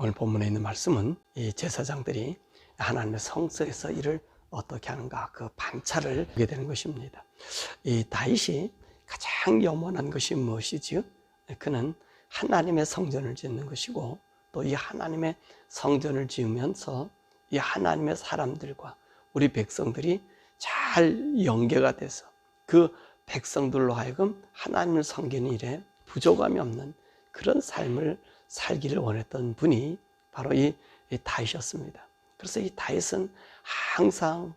오늘 본문에 있는 말씀은 이 제사장들이 하나님의 성소에서 일을 어떻게 하는가, 그 반차를 보게 되는 것입니다. 이 다윗이 가장 염원한 것이 무엇이지요? 그는 하나님의 성전을 짓는 것이고, 또 이 하나님의 성전을 지으면서 이 하나님의 사람들과 우리 백성들이 잘 연계가 돼서 그 백성들로 하여금 하나님을 섬기는 일에 부족함이 없는 그런 삶을 살기를 원했던 분이 바로 이 다윗이었습니다. 그래서 이 다윗은 항상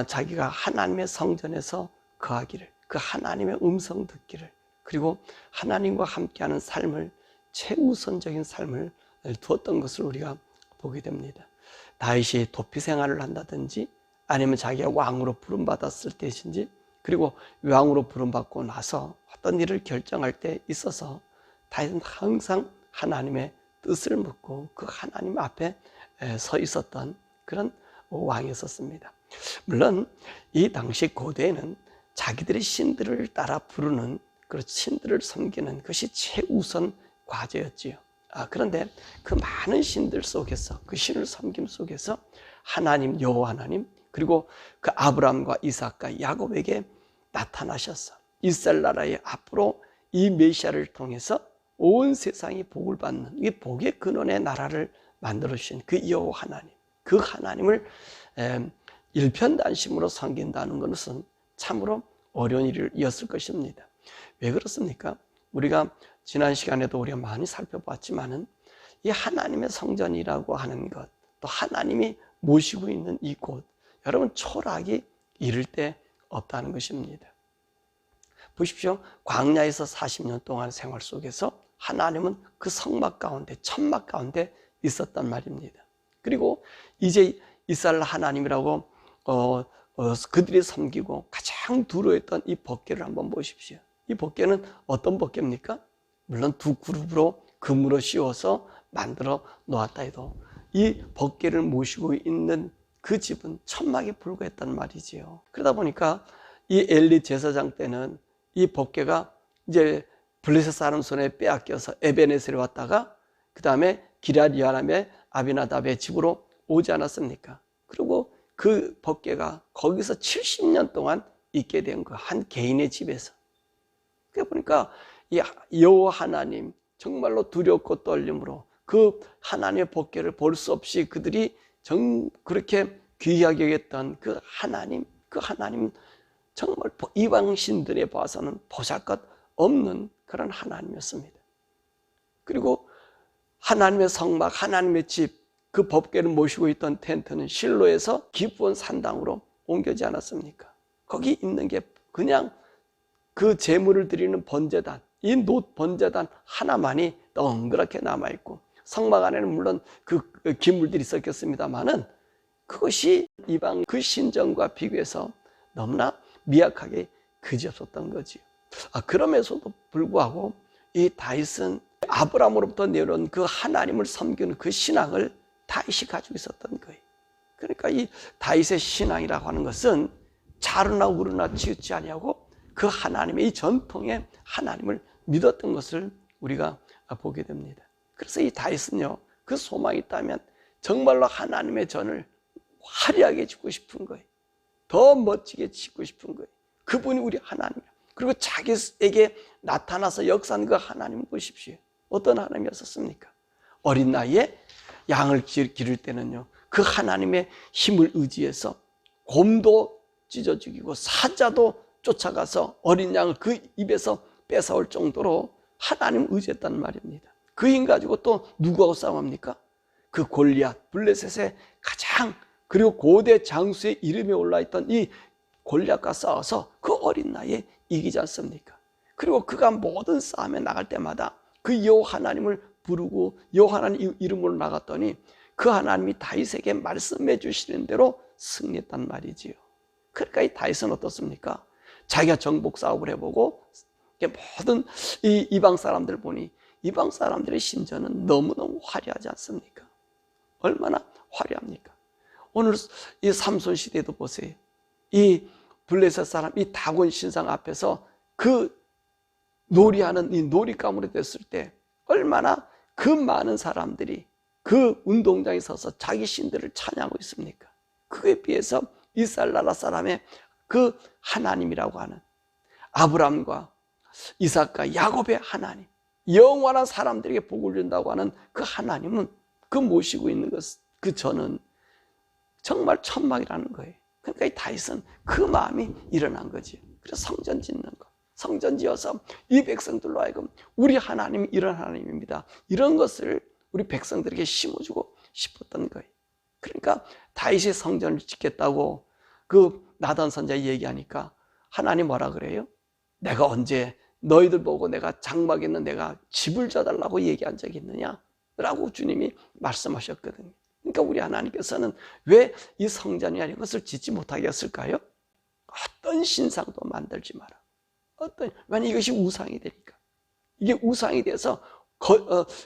자기가 하나님의 성전에서 거하기를, 그 하나님의 음성 듣기를, 그리고 하나님과 함께하는 삶을, 최우선적인 삶을 두었던 것을 우리가 보게 됩니다. 다윗이 도피 생활을 한다든지, 아니면 자기가 왕으로 부름받았을 때인지, 그리고 왕으로 부름받고 나서 어떤 일을 결정할 때 있어서 다윗은 항상 하나님의 뜻을 묻고 그 하나님 앞에 서 있었던 그런 왕이었습니다. 물론 이 당시 고대에는 자기들의 신들을 따라 부르는, 그 신들을 섬기는 것이 최우선 과제였지요. 그런데 그 많은 신들 속에서, 그 신을 섬김 속에서 하나님, 여호와 하나님, 그리고 그 아브라함과 이삭과 야곱에게 나타나셔서 이스라엘 나라의 앞으로 이 메시아를 통해서 온 세상이 복을 받는 이 복의 근원의 나라를 만들어 주신 그 여호와 하나님, 그 하나님을 일편단심으로 섬긴다는 것은 참으로 어려운 일이었을 것입니다. 왜 그렇습니까? 우리가 지난 시간에도 우리가 많이 살펴봤지만은 이 하나님의 성전이라고 하는 것, 또 하나님이 모시고 있는 이곳, 여러분 초락이 이를 데 없다는 것입니다. 보십시오. 광야에서 40년 동안 생활 속에서 하나님은 그 성막 가운데, 천막 가운데 있었단 말입니다. 그리고 이제 이스라엘 하나님이라고 그들이 섬기고 가장 두려워했던 이 법궤를 한번 보십시오. 이 법궤는 어떤 법궤입니까? 물론 두 그룹으로 금으로 씌워서 만들어 놓았다 해도 이 법궤를 모시고 있는 그 집은 천막에 불과했단 말이지요. 그러다 보니까 이 엘리 제사장 때는 이 법궤가 이제 블레셋 사람 손에 빼앗겨서 에베네셀에 왔다가 그 다음에 기럇여아람의 아비나답의 집으로 오지 않았습니까? 그리고 그 법궤가 거기서 70년 동안 있게 된 거, 한 개인의 집에서. 그러다 보니까 이 여호와 하나님, 정말로 두렵고 떨림으로 그 하나님의 법궤를 볼 수 없이 그들이 그렇게 귀하게 여겼던 그 하나님 정말 이방 신들에 봐서는 보잘것 없는 그런 하나님이었습니다. 그리고 하나님의 성막, 하나님의 집, 그 법궤를 모시고 있던 텐트는 실로에서 기브온 산당으로 옮겨지지 않았습니까? 거기 있는 게 그냥 그 제물을 드리는 번제단, 이 놋 번제단 하나만이 덩그랗게 남아있고, 성막 안에는 물론 그 기물들이 있었겠습니다만은 그것이 이방 그 신전과 비교해서 너무나 미약하게 그지없었던 거지요. 그럼에도 불구하고 이 다윗은 아브라함으로부터 내려온 그 하나님을 섬기는 그 신앙을 다윗이 가지고 있었던 거예요. 그러니까 이 다윗의 신앙이라고 하는 것은 자르나 우르나 치우치 아니하고 그 하나님의 이 전통의 하나님을 믿었던 것을 우리가 보게 됩니다. 그래서 이 다윗은요, 그 소망이 있다면 정말로 하나님의 전을 화려하게 짓고 싶은 거예요. 더 멋지게 짓고 싶은 거예요. 그분이 우리 하나님이야. 그리고 자기에게 나타나서 역사한 그 하나님 보십시오. 어떤 하나님이었습니까? 어린 나이에 양을 기를 때는요, 그 하나님의 힘을 의지해서 곰도 찢어 죽이고 사자도 쫓아가서 어린 양을 그 입에서 뺏어올 정도로 하나님을 의지했단 말입니다. 그 힘 가지고 또 누구하고 싸움합니까? 그 골리앗, 블레셋의 가장 그리고 고대 장수의 이름에 올라있던 이 골리앗과 싸워서 그 어린 나이에 이기지 않습니까? 그리고 그가 모든 싸움에 나갈 때마다 그 여호와 하나님을 부르고 여호와 하나님 이름으로 나갔더니 그 하나님이 다윗에게 말씀해 주시는 대로 승리했단 말이지요. 그러니까 이 다윗은 어떻습니까? 자기가 정복 사업을 해보고 모든 이 이방 사람들 보니 이방 사람들의 신전은 너무너무 화려하지 않습니까? 얼마나 화려합니까? 오늘 이 삼손 시대도 보세요. 이 블레셋 사람, 이 다곤 신상 앞에서 그 놀이하는 이 놀이감으로 됐을 때 얼마나 그 많은 사람들이 그 운동장에 서서 자기 신들을 찬양하고 있습니까? 그에 비해서 이스라엘 나라 사람의 그 하나님이라고 하는 아브라함과 이삭과 야곱의 하나님, 영원한 사람들에게 복을 준다고 하는 그 하나님은 그 모시고 있는 것, 그 저는 정말 천막이라는 거예요. 그러니까 이 다윗은 그 마음이 일어난 거지. 그래서 성전 짓는 거, 성전 지어서 이 백성들로 하여금 우리 하나님이 이런 하나님입니다, 이런 것을 우리 백성들에게 심어주고 싶었던 거예요. 그러니까 다윗이 성전을 짓겠다고 그 나단 선지자 얘기하니까 하나님 뭐라 그래요? 내가 언제 너희들 보고 내가 장막에 있는 내가 집을 져달라고 얘기한 적이 있느냐? 라고 주님이 말씀하셨거든요. 그러니까 우리 하나님께서는 왜 이 성전이 아닌 것을 짓지 못하게 했을까요? 어떤 신상도 만들지 마라. 왜냐하면 이것이 우상이 되니까. 이게 우상이 돼서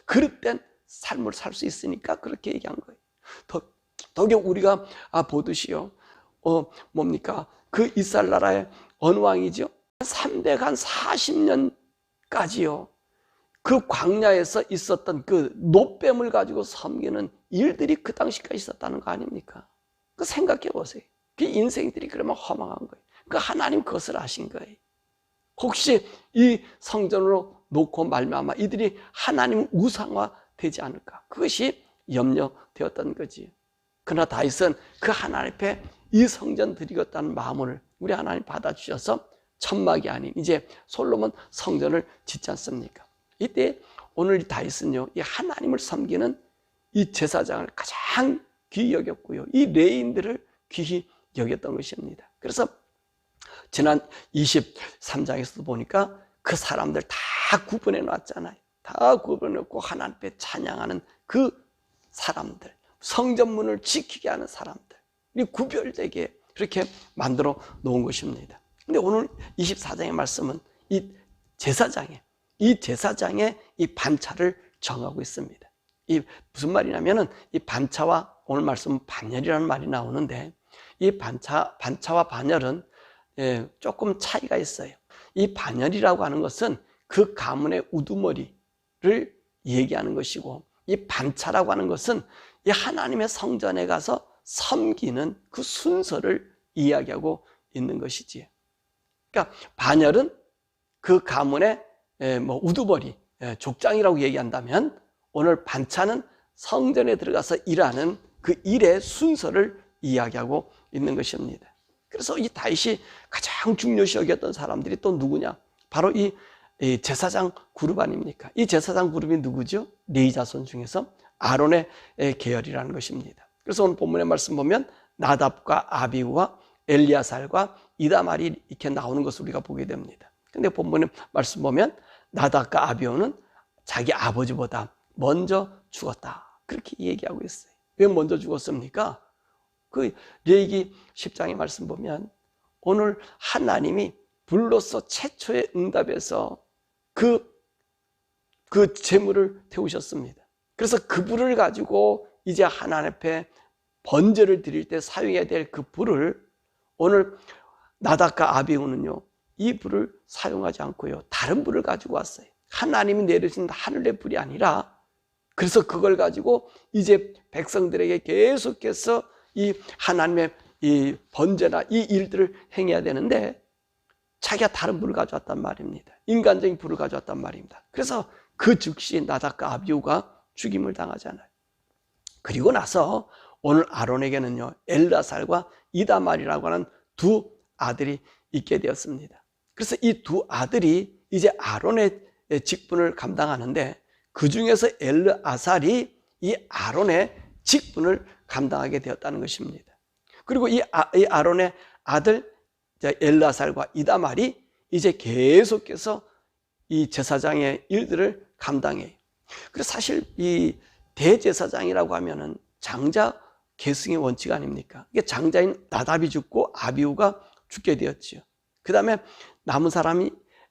그릇된 삶을 살 수 있으니까 그렇게 얘기한 거예요. 더욱이 우리가 보듯이요, 뭡니까? 그 이스라엘 나라의 어느 왕이죠? 340년까지요. 그 광야에서 있었던 그 노뱀을 가지고 섬기는 일들이 그 당시까지 있었다는 거 아닙니까? 그 생각해 보세요. 그 인생들이 그러면 허망한 거예요. 그 하나님 그것을 아신 거예요. 혹시 이 성전으로 놓고 말미암아 이들이 하나님 우상화 되지 않을까? 그것이 염려되었던 거지. 그러나 다윗은 그 하나님 앞에 이 성전 드리겠다는 마음을 우리 하나님 받아주셔서 천막이 아닌 이제 솔로몬 성전을 짓지 않습니까? 이때 오늘 다윗은요, 이 하나님을 섬기는 이 제사장을 가장 귀히 여겼고요, 이 레인들을 귀히 여겼던 것입니다. 그래서 지난 23장에서도 보니까 그 사람들 다 구분해 놨잖아요. 다 구분해 놓고 하나님 앞에 찬양하는 그 사람들, 성전문을 지키게 하는 사람들, 이 구별되게 그렇게 만들어 놓은 것입니다. 근데 오늘 24장의 말씀은 이 제사장의 이 반차를 정하고 있습니다. 이 무슨 말이냐면은 이 반차와 오늘 말씀은 반열이라는 말이 나오는데, 이 반차와 반열은 조금 차이가 있어요. 이 반열이라고 하는 것은 그 가문의 우두머리를 얘기하는 것이고, 이 반차라고 하는 것은 이 하나님의 성전에 가서 섬기는 그 순서를 이야기하고 있는 것이지. 그러니까 반열은 그 가문의 우두머리, 족장이라고 얘기한다면, 오늘 반차는 성전에 들어가서 일하는 그 일의 순서를 이야기하고 있는 것입니다. 그래서 이 다윗이 가장 중요시 여겼던 사람들이 또 누구냐? 바로 이 제사장 그룹 아닙니까? 이 제사장 그룹이 누구죠? 레위 자손 중에서 아론의 계열이라는 것입니다. 그래서 오늘 본문의 말씀 보면 나답과 아비후와 엘리야살과 이다말이 이렇게 나오는 것을 우리가 보게 됩니다. 근데 본문의 말씀 보면 나답과 아비후는 자기 아버지보다 먼저 죽었다, 그렇게 얘기하고 있어요. 왜 먼저 죽었습니까? 그 레위기 10장의 말씀 보면 오늘 하나님이 불로서 최초의 응답에서 그 제물을 태우셨습니다. 그래서 그 불을 가지고 이제 하나님 앞에 번제를 드릴 때 사용해야 될 그 불을 오늘 나답과 아비후는요, 이 불을 사용하지 않고요, 다른 불을 가지고 왔어요. 하나님이 내려주신 하늘의 불이 아니라, 그래서 그걸 가지고 이제 백성들에게 계속해서 이 하나님의 이 번제나 이 일들을 행해야 되는데, 자기가 다른 불을 가져왔단 말입니다. 인간적인 불을 가져왔단 말입니다. 그래서 그 즉시 나답과 아비후가 죽임을 당하잖아요. 그리고 나서 오늘 아론에게는요, 엘라살과 이다말이라고 하는 두 아들이 있게 되었습니다. 그래서 이 두 아들이 이제 아론의 직분을 감당하는데, 그 중에서 엘르아살이 이 아론의 직분을 감당하게 되었다는 것입니다. 그리고 이 아론의 아들 엘르아살과 이다말이 이제 계속해서 이 제사장의 일들을 감당해요. 그래서 사실 이 대제사장이라고 하면은 장자 계승의 원칙 아닙니까? 이게 장자인 나답이 죽고 아비후가 죽게 되었지요. 그 다음에 남은 사람이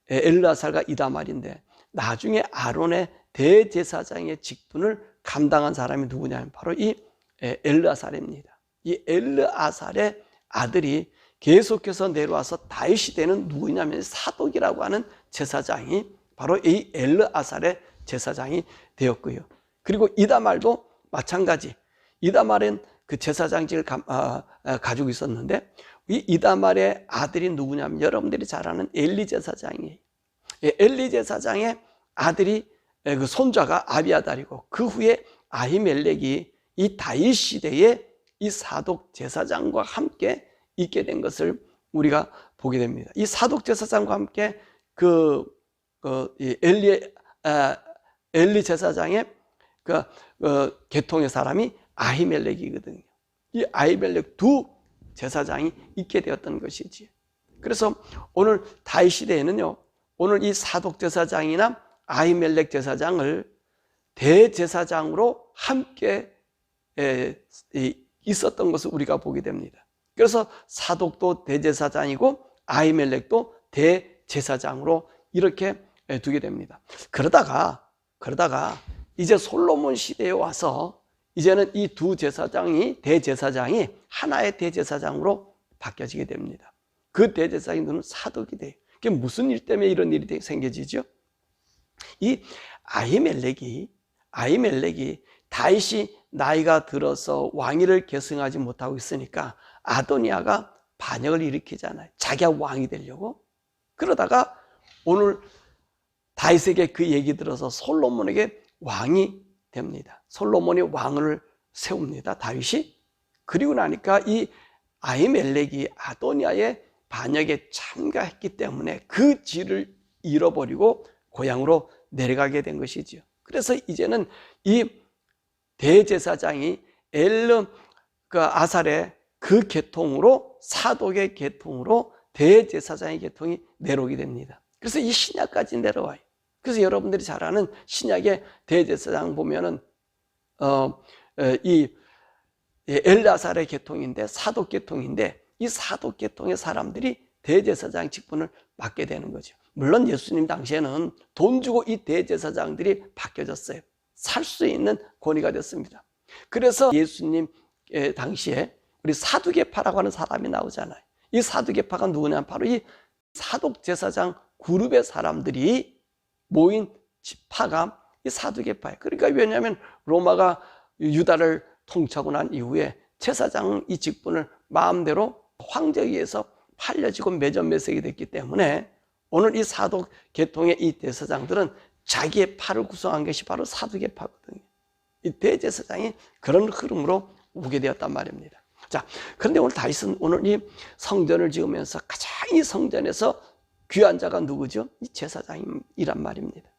엘르아살과 이다말인데, 나중에 아론의 대제사장의 직분을 감당한 사람이 누구냐면 바로 이 엘르아살입니다. 이 엘르아살의 아들이 계속해서 내려와서 다윗이 되는 누구냐면 사독이라고 하는 제사장이 바로 이 엘르아살의 제사장이 되었고요. 그리고 이다말도 마찬가지. 이다말은 그 제사장직을 가지고 있었는데, 이 이다말의 아들이 누구냐면 여러분들이 잘 아는 엘리 제사장이에요. 엘리 제사장의 아들이 그 손자가 아비아달이고, 그 후에 아히멜렉이 이 다윗 시대에 이 사독 제사장과 함께 있게 된 것을 우리가 보게 됩니다. 이 사독 제사장과 함께 엘리 제사장의 계통의 사람이 아히멜렉이거든요. 이 아히멜렉 두 제사장이 있게 되었던 것이지. 그래서 오늘 다윗 시대에는요, 오늘 이 사독 제사장이나 아히멜렉 제사장을 대제사장으로 함께 있었던 것을 우리가 보게 됩니다. 그래서 사독도 대제사장이고 아히멜렉도 대제사장으로 이렇게 두게 됩니다. 그러다가 이제 솔로몬 시대에 와서 이제는 이 두 대제사장이 하나의 대제사장으로 바뀌어지게 됩니다. 그 대제사장이 누구는 사독이 돼요. 그게 무슨 일 때문에 이런 일이 생겨지죠? 이 아히멜렉이 다윗이 나이가 들어서 왕위를 계승하지 못하고 있으니까 아도니아가 반역을 일으키잖아요. 자기가 왕이 되려고. 그러다가 오늘 다윗에게 그 얘기 들어서 솔로몬에게 왕이 됩니다. 솔로몬이 왕을 세웁니다, 다윗이. 그리고 나니까 이 아히멜렉이 아도니아의 반역에 참가했기 때문에 그 질을 잃어버리고 고향으로 내려가게 된 것이죠. 그래서 이제는 이 대제사장이 아살의 그 계통으로, 사독의 계통으로 대제사장의 계통이 내려오게 됩니다. 그래서 이 신약까지 내려와요. 그래서 여러분들이 잘 아는 신약의 대제사장 보면은 이 엘르아살의 계통인데, 사독 계통인데, 이 사독 계통의 사람들이 대제사장 직분을 맡게 되는 거죠. 물론 예수님 당시에는 돈 주고 이 대제사장들이 바뀌어졌어요. 살 수 있는 권위가 됐습니다. 그래서 예수님 당시에 우리 사두개파라고 하는 사람이 나오잖아요. 이 사두개파가 누구냐면 바로 이 사독 제사장 그룹의 사람들이 모인 파가 이 사두개파예요. 그러니까 왜냐하면 로마가 유다를 통치하고 난 이후에 제사장 이 직분을 마음대로 황제에 의해서 팔려지고 매점매색이 됐기 때문에 오늘 이 사독 계통의 이 대제사장들은 자기의 파를 구성한 것이 바로 사두개파거든요. 이 대제사장이 그런 흐름으로 오게 되었단 말입니다. 자, 그런데 오늘 다윗은 오늘 이 성전을 지으면서 가장 이 성전에서 귀한 자가 누구죠? 이 제사장이란 말입니다.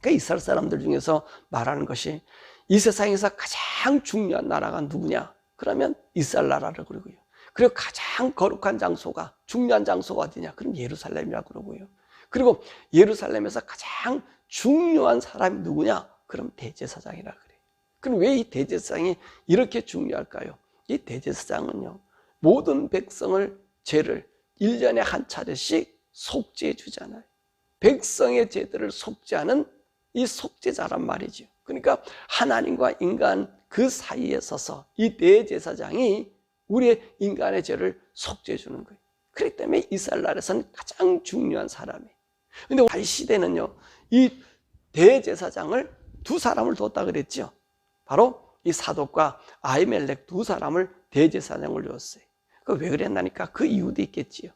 그러니까 이스라엘 사람들 중에서 말하는 것이 이 세상에서 가장 중요한 나라가 누구냐? 그러면 이스라엘 나라를 그러고요. 그리고 가장 거룩한 장소가, 중요한 장소가 어디냐? 그럼 예루살렘이라고 그러고요. 그리고 예루살렘에서 가장 중요한 사람이 누구냐? 그럼 대제사장이라 그래요. 그럼 왜 이 대제사장이 이렇게 중요할까요? 이 대제사장은요, 모든 백성을 죄를 1년에 한 차례씩 속죄해 주잖아요. 백성의 죄들을 속죄하는 이 속죄자란 말이죠. 그러니까 하나님과 인간 그 사이에 서서 이 대제사장이 우리의 인간의 죄를 속죄해 주는 거예요. 그렇기 때문에 이스라엘 나라에서는 가장 중요한 사람이에요. 그런데 다윗 시대는요, 이 대제사장을 두 사람을 뒀다 그랬죠. 바로 이 사독과 아히멜렉 두 사람을 대제사장을 줬어요. 왜 그랬나니까 그 이유도 있겠지요.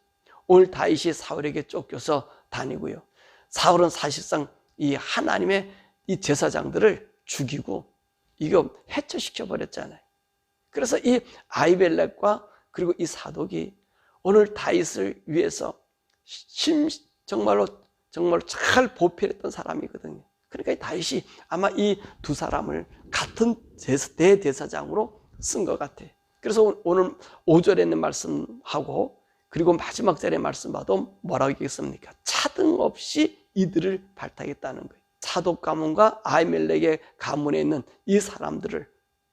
오늘 다윗이 사울에게 쫓겨서 다니고요. 사울은 사실상 이 하나님의 이 제사장들을 죽이고 이거 해체시켜 버렸잖아요. 그래서 이 아히멜렉과 그리고 이 사독이 오늘 다윗을 위해서 정말로 잘 보필했던 사람이거든요. 그러니까 다윗이 아마 이 두 사람을 같은 대제사장으로 쓴 것 같아요. 그래서 오늘 5절에 있는 말씀하고 그리고 마지막 절의 말씀 봐도 뭐라고 얘기했습니까? 차등 없이 이들을 발탁했다는 거예요. 사독 가문과 아히멜렉의 가문에 있는 이 사람들을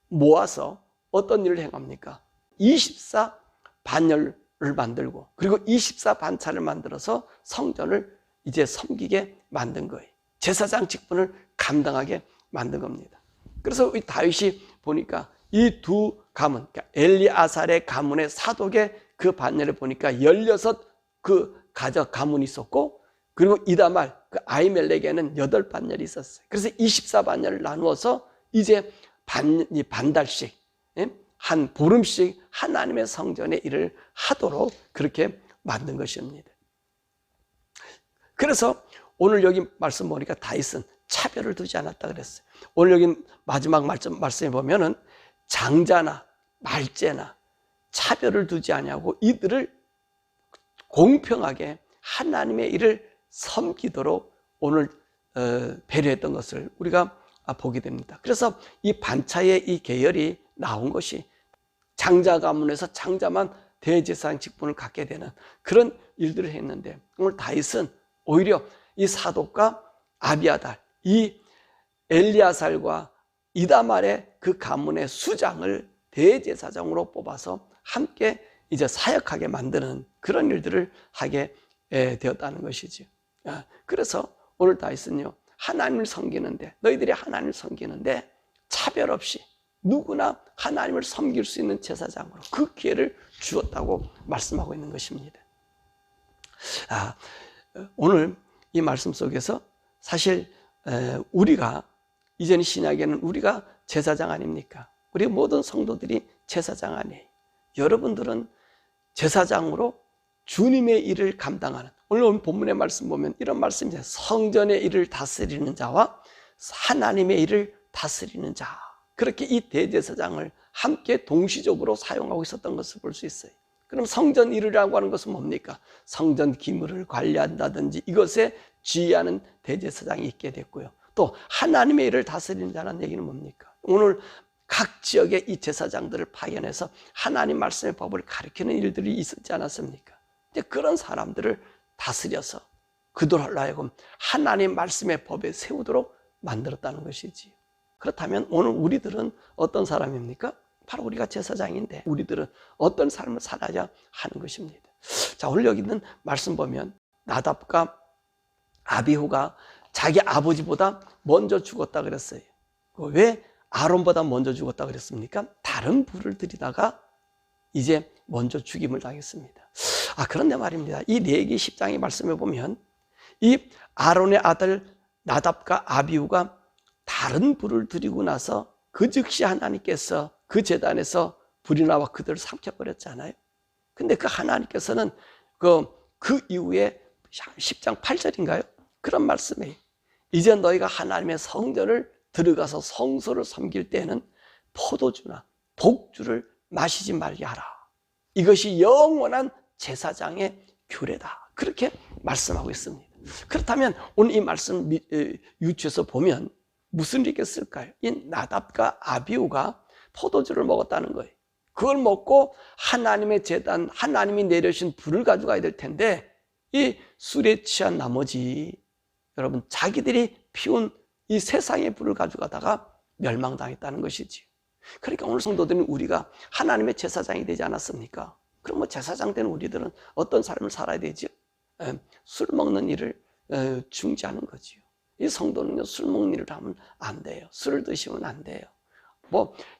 모아서 어떤 일을 행합니까? 24 반열을 만들고 그리고 24 반차를 만들어서 성전을 이제 섬기게 만든 거예요. 제사장 직분을 감당하게 만든 겁니다. 그래서 이 다윗이 보니까 이 두 가문, 그러니까 엘리아살의 가문의 사독의 그 반열을 보니까 16 그 가문이 있었고 그리고 이다말, 그 아히멜렉에는 8반열이 있었어요. 그래서 24반열을 나누어서 이제 반달씩, 한 보름씩 하나님의 성전의 일을 하도록 그렇게 만든 것입니다. 그래서 오늘 여기 말씀 보니까 다윗은 차별을 두지 않았다 그랬어요. 오늘 여기 마지막 말씀에 보면은 장자나 말제나 차별을 두지 아니하고 이들을 공평하게 하나님의 일을 섬기도록 오늘 배려했던 것을 우리가 보게 됩니다. 그래서 이 반차의 이 계열이 나온 것이 장자 가문에서 장자만 대제사장 직분을 갖게 되는 그런 일들을 했는데, 오늘 다윗은 오히려 이 사독과 아비아달, 이 엘리아살과 이다말의 그 가문의 수장을 대제사장으로 뽑아서 함께 이제 사역하게 만드는 그런 일들을 하게 되었다는 것이죠. 그래서 오늘 다윗은요, 하나님을 섬기는데, 너희들이 하나님을 섬기는데 차별 없이 누구나 하나님을 섬길 수 있는 제사장으로 그 기회를 주었다고 말씀하고 있는 것입니다. 오늘 이 말씀 속에서 사실 우리가 이전 신약에는 우리가 제사장 아닙니까? 우리 모든 성도들이 제사장 아니에요. 여러분들은 제사장으로 주님의 일을 감당하는, 오늘 본문의 말씀 보면 이런 말씀이죠. 성전의 일을 다스리는 자와 하나님의 일을 다스리는 자, 그렇게 이 대제사장을 함께 동시적으로 사용하고 있었던 것을 볼 수 있어요. 그럼 성전 일이라고 하는 것은 뭡니까? 성전 기물을 관리한다든지 이것에 지휘하는 대제사장이 있게 됐고요. 또 하나님의 일을 다스리는 자라는 얘기는 뭡니까? 오늘 각 지역의 이 제사장들을 파견해서 하나님 말씀의 법을 가르치는 일들이 있었지 않았습니까? 이제 그런 사람들을 다스려서 그들로 하여금 하나님 말씀의 법에 세우도록 만들었다는 것이지. 그렇다면 오늘 우리들은 어떤 사람입니까? 바로 우리가 제사장인데 우리들은 어떤 삶을 살아야 하는 것입니다. 자, 오늘 여기 있는 말씀 보면 나답과 아비후가 자기 아버지보다 먼저 죽었다 그랬어요. 왜 아론보다 먼저 죽었다 그랬습니까? 다른 불을 들이다가 이제 먼저 죽임을 당했습니다. 그런데 말입니다. 이 레위기 10장의 말씀에 보면 이 아론의 아들 나답과 아비후가 다른 불을 들이고 나서 그 즉시 하나님께서 그 제단에서 불이 나와 그들을 삼켜버렸잖아요. 근데 그 하나님께서는 그 이후에 10장 8절인가요? 그런 말씀이에요. 이제 너희가 하나님의 성전을 들어가서 성소를 섬길 때는 포도주나 독주를 마시지 말게 하라. 이것이 영원한 제사장의 규례다. 그렇게 말씀하고 있습니다. 그렇다면 오늘 이 말씀 유추해서 보면 무슨 일이 있겠을까요? 이 나답과 아비후가 포도주를 먹었다는 거예요. 그걸 먹고 하나님의 제단, 하나님이 내려주신 불을 가져가야 될 텐데 이 술에 취한 나머지 여러분 자기들이 피운 이 세상의 불을 가져가다가 멸망당했다는 것이지. 그러니까 오늘 성도들은 우리가 하나님의 제사장이 되지 않았습니까? 그럼 제사장 된 우리들은 어떤 삶을 살아야 되죠? 술 먹는 일을 중지하는 거지요. 이 성도는요, 술 먹는 일을 하면 안 돼요. 술을 드시면 안 돼요.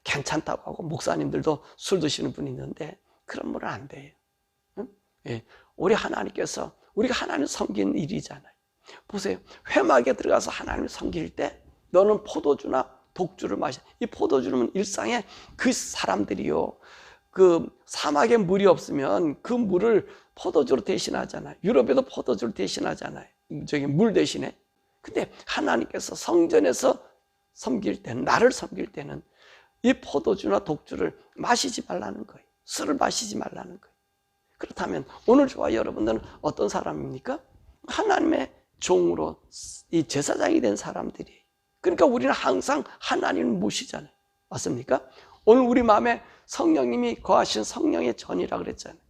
괜찮다고 하고 목사님들도 술 드시는 분이 있는데 그런 분은 안 돼요. 우리 하나님께서 우리가 하나님 섬기는 일이잖아요. 보세요. 회막에 들어가서 하나님을 섬길 때 너는 포도주나 독주를 마셔. 이 포도주는 일상에 그 사람들이요, 그 사막에 물이 없으면 그 물을 포도주로 대신하잖아요. 유럽에도 포도주를 대신하잖아요. 저기 물 대신에. 근데 하나님께서 성전에서 섬길 때는, 나를 섬길 때는 이 포도주나 독주를 마시지 말라는 거예요. 술을 마시지 말라는 거예요. 그렇다면 오늘 저와 여러분들은 어떤 사람입니까? 하나님의 종으로 이 제사장이 된 사람들이. 그러니까 우리는 항상 하나님을 모시잖아요. 맞습니까? 오늘 우리 마음에 성령님이 거하신 성령의 전이라 그랬잖아요.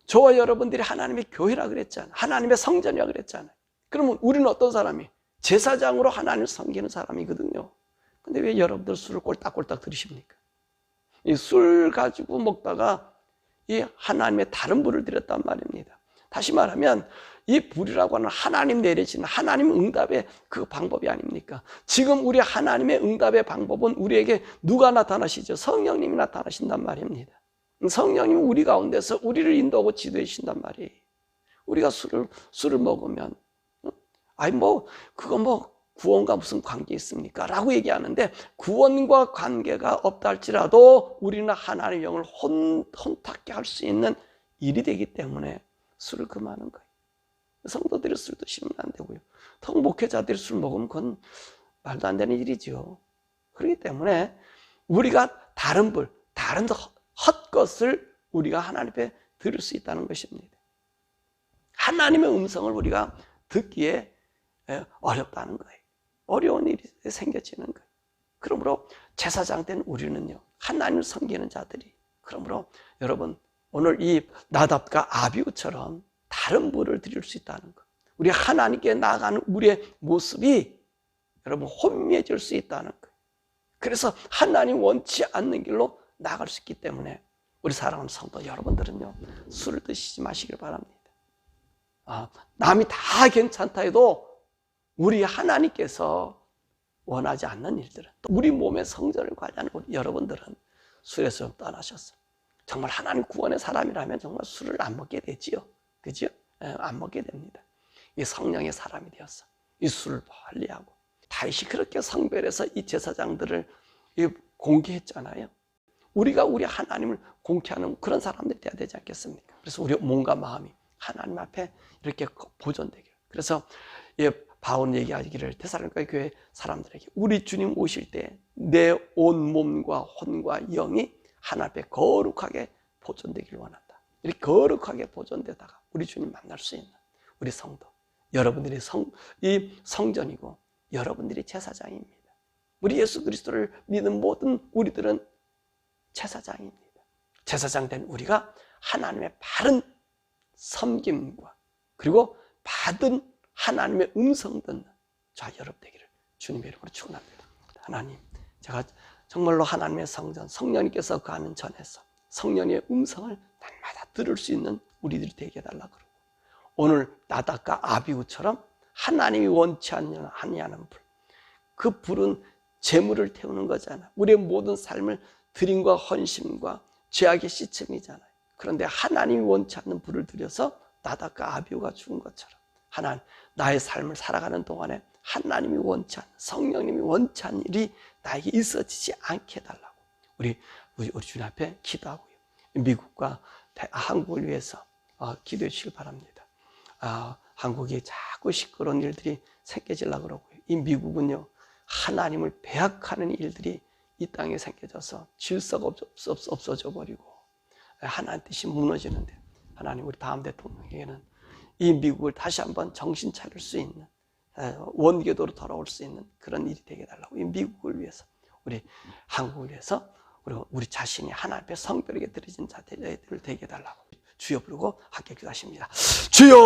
저와 여러분들이 하나님의 교회라 그랬잖아요. 하나님의 성전이라 그랬잖아요. 그러면 우리는 어떤 사람이? 제사장으로 하나님을 섬기는 사람이거든요. 근데 왜 여러분들 술을 꼴딱꼴딱 들이십니까? 이 술 가지고 먹다가 이 하나님의 다른 불을 들였단 말입니다. 다시 말하면 이 불이라고 하는 하나님 내리시는 하나님 응답의 그 방법이 아닙니까? 지금 우리 하나님의 응답의 방법은 우리에게 누가 나타나시죠? 성령님이 나타나신단 말입니다. 성령님이 우리 가운데서 우리를 인도하고 지도해 주신단 말이에요. 우리가 술을 먹으면 구원과 무슨 관계 있습니까? 라고 얘기하는데 구원과 관계가 없다 할지라도 우리는 하나님의 영을 혼탁게 할 수 있는 일이 되기 때문에 술을 금하는 거예요. 성도들이 술 드시면 안 되고요. 더 목회자들이 술 먹으면 그건 말도 안 되는 일이죠. 그렇기 때문에 우리가 다른 헛것을 우리가 하나님 앞에 들을 수 있다는 것입니다. 하나님의 음성을 우리가 듣기에 어렵다는 거예요. 어려운 일이 생겨지는 거예요. 그러므로 제사장 된 우리는요, 하나님을 섬기는 자들이, 그러므로 여러분 오늘 이 나답과 아비후처럼 다른 부를 드릴 수 있다는 것, 우리 하나님께 나아가는 우리의 모습이 여러분 혼미해질 수 있다는 것. 그래서 하나님 원치 않는 길로 나아갈 수 있기 때문에 우리 사랑하는 성도 여러분들은요, 술을 드시지 마시길 바랍니다. 남이 다 괜찮다 해도 우리 하나님께서 원하지 않는 일들은, 또 우리 몸의 성전을 관리하는 우리 여러분들은 술에서 좀 떠나셨어요. 정말 하나님 구원의 사람이라면 정말 술을 안 먹게 되지요. 그죠? 안 먹게 됩니다. 이 성령의 사람이 되었어. 이 술을 멀리하고. 다윗이 그렇게 성별해서 이 제사장들을 공개했잖아요. 우리가 우리 하나님을 공개하는 그런 사람들이 돼야 되지 않겠습니까? 그래서 우리 몸과 마음이 하나님 앞에 이렇게 보존되게. 그래서 바울 얘기하기를 데살로니가 교회 사람들에게 우리 주님 오실 때 내 온 몸과 혼과 영이 하나님 앞에 거룩하게 보존되길 원한다. 이렇게 거룩하게 보존되다가 우리 주님 만날 수 있는 우리 성도, 여러분들이 이 성전이고 여러분들이 제사장입니다. 우리 예수 그리스도를 믿는 모든 우리들은 제사장입니다. 제사장 된 우리가 하나님의 바른 섬김과 그리고 받은 하나님의 음성 듣는 저와 여러분 되기를 주님의 이름으로 축원합니다. 하나님, 제가 정말로 하나님의 성전, 성령님께서 그 하는 전에서 성령의 음성을 날마다 들을 수 있는 우리들이 되게 해달라고 그러고, 오늘 나답과 아비후처럼 하나님이 원치 아니하는 불, 그 불은 재물을 태우는 거잖아요. 우리의 모든 삶을 드림과 헌신과 죄악의 시침이잖아요. 그런데 하나님이 원치 않는 불을 들여서 나답과 아비후가 죽은 것처럼 하나님, 나의 삶을 살아가는 동안에 하나님이 원치 않는, 성령님이 원치 않는 일이 나에게 있어지지 않게 해달라고 우리 주님 앞에 기도하고요. 미국과 한국을 위해서 기도해 주시길 바랍니다. 한국이 자꾸 시끄러운 일들이 생겨지려고 그러고요. 이 미국은요, 하나님을 배약하는 일들이 이 땅에 생겨져서 질서가 없어져 버리고 하나님 뜻이 무너지는데, 하나님 우리 다음 대통령에게는 이 미국을 다시 한번 정신 차릴 수 있는, 원궤도로 돌아올 수 있는 그런 일이 되게 해달라고, 이 미국을 위해서, 우리 한국을 위해서, 그리고 우리 자신이 하나님 앞에 성별에게 드려진 자들을 되게 해달라고 주여 부르고 함께 기도하십니다. 주여!